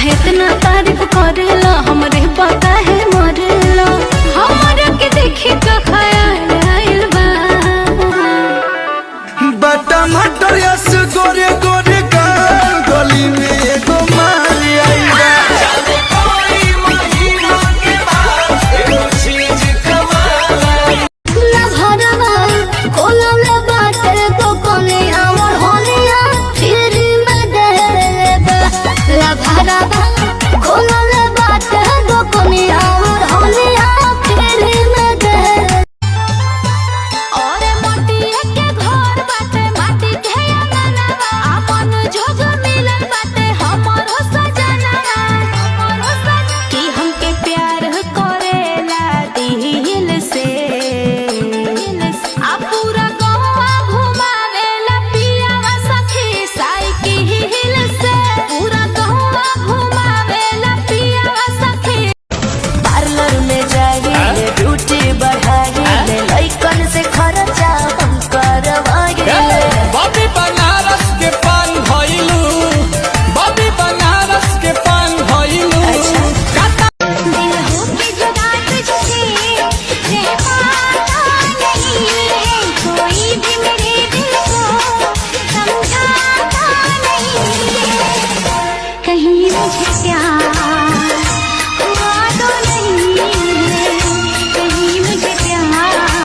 काहे इतना तारीफ करेला हमरे पता है मरेला हमरा के देखी का ख्याल आइल बा बटा मटर यस गोरे गोरे का गली में एगो माल आइल बा ना भरवा कोलम बाटे तो कोने हमर होनिया फिर में देबा ला भरवा कोलम बाटे तो कोने